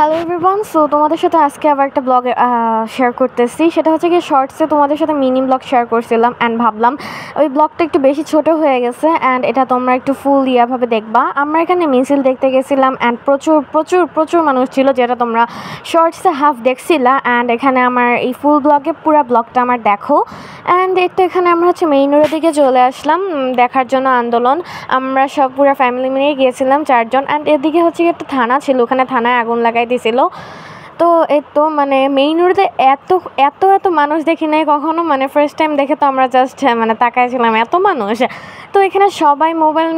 Hello everyone. So তোমাদের সাথে আজকে আবার একটা ব্লগ শেয়ার করতেছি। সেটা হচ্ছে কি শর্টসে তোমাদের সাথে মিনি ব্লগ শেয়ার করছিলাম অ্যান্ড ভাবলাম ওই ব্লগটা একটু বেশি ছোট হয়ে গেছে অ্যান্ড এটা তোমরা একটু ফুল ইয়াভাবে দেখবা। আমরা এখানে মিছিল দেখতে গেছিলাম অ্যান্ড প্রচুর প্রচুর প্রচুর মানুষ ছিল, যেটা তোমরা শর্টসে হাফ দেখছিলা। অ্যান্ড এখানে আমার এই ফুল ব্লগে পুরো ব্লগটা আমার দেখো। অ্যান্ড একটু এখানে আমরা হচ্ছে মেইন রোডের দিকে চলে আসলাম দেখার জন্য আন্দোলন। আমরা সব পুরো ফ্যামিলি মিলেই গিয়েছিলাম 4 জন। অ্যান্ড এদিকে হচ্ছে একটা থানা ছিল, ওখানে থানায় আগুন লাগাই দিয়েছিল। তো এই তো মানে মেইন রোডে এত এত এত মানুষ দেখি নাই কখনো, মানে ফার্স্ট টাইম দেখে তো আমরা জাস্ট মানে তাকাইছিলাম এত মানুষ। তো এখানে সবাই মোবাইল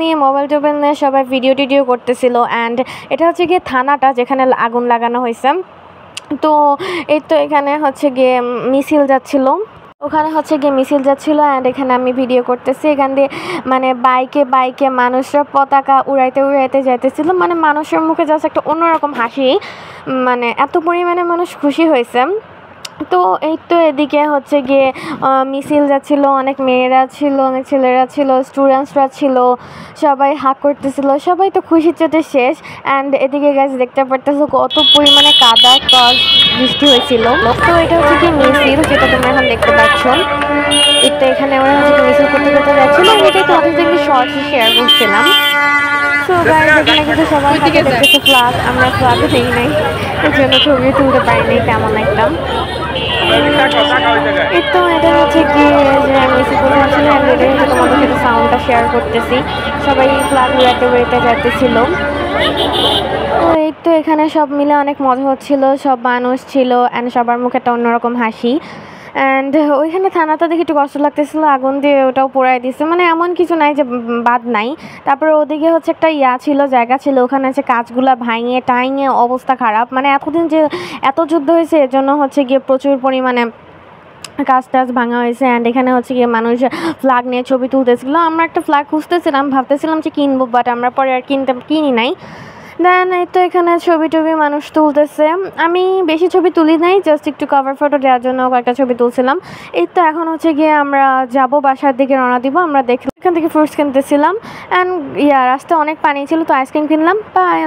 টোবাইল নিয়ে সবাই ভিডিও টিডিও করতেছিল। অ্যান্ড এটা হচ্ছে গিয়ে থানাটা যেখানে আগুন লাগানো হয়েছে। তো এই তো এখানে হচ্ছে গিয়ে মিছিল যাচ্ছিলো, ওখানে হচ্ছে গিয়ে মিছিল যাচ্ছিলো অ্যান্ড এখানে আমি ভিডিও করতেছি। এখান দিয়ে মানে বাইকে মানুষরা পতাকা উড়াইতে যাইতেছিল, মানে মানুষের মুখে জাস্ট একটা অন্যরকম হাসি, মানে এত পরিমাণে মানুষ খুশি হয়েছে। তো এই তো এদিকে হচ্ছে গিয়ে মিছিল যাচ্ছিলো, অনেক মেয়েরা ছিল, অনেক ছেলেরা ছিল, স্টুডেন্টসরা ছিল, সবাই হাক করতেছিল, সবাই তো খুশি চোটে শেষ। অ্যান্ড এদিকে গাছ দেখতে পারতেছো কত পরিমাণে কাদা বৃষ্টি হয়েছিল। তো এটা হচ্ছে কি মিছিল, যেটা তোমরা এখন দেখতে পাচ্ছ। তো এখানে আমরা হচ্ছে মিছিল করতে যাচ্ছিলাম, এটাই তোমাদের জন্য শর্টস শেয়ার করছিলাম। তো গাইস এখানে কিন্তু সবার হাতে দেখতেছে ফ্ল্যাগ, আমরা ফ্ল্যাগও নেই নাই, এর জন্য ছবি তুলতে পারিনি তেমন একটা। তো এটা হচ্ছে কি যে মিছিল করতে হচ্ছিল, এটাই হচ্ছে তোমাদের সাথে সাউন্ডটা শেয়ার করতেছি। সবাই ফ্ল্যাগ উড়াতে যাইতেছিল। তো এই তো এখানে সব মিলে অনেক মজা হচ্ছিল, সব মানুষ ছিল অ্যান্ড সবার মুখে একটা অন্যরকম হাসি। অ্যান্ড ওইখানে থানাটা দেখে একটু কষ্ট লাগতেছিলো, আগুন দিয়ে ওটাও পোড়াই দিচ্ছে, মানে এমন কিছু নাই যে বাদ নাই। তারপরে ওদিকে হচ্ছে একটা জায়গা ছিল, ওখানে হচ্ছে কাজগুলা টাইঙে অবস্থা খারাপ, মানে এতদিন যে এত যুদ্ধ হয়েছে এর জন্য হচ্ছে গিয়ে প্রচুর পরিমাণে কাজ টাজ ভাঙা হয়েছে। অ্যান্ড এখানে হচ্ছে গিয়ে মানুষ ফ্ল্যাগ নিয়ে ছবি তুলতেছিল। আমরা একটা ফ্ল্যাগ খুঁজতেছিলাম, ভাবতেছিলাম যে কিনবো, বাট আমরা পরে আর কিনি নাই। দেন এই তো এখানে ছবি মানুষ তুলতেছে। আমি বেশি ছবি তুলি নাই, জাস্ট একটু কভার ফটো দেওয়ার জন্য কয়েকটা ছবি তুলছিলাম। এই তো এখন হচ্ছে গিয়ে আমরা যাব বাসার দিকে রওনা দিব। আমরা দেখলাম এখান থেকে ফ্রুটস কিনতেছিলাম অ্যান্ড রাস্তায় অনেক পানি ছিল, তো আইসক্রিম কিনলাম। বাই।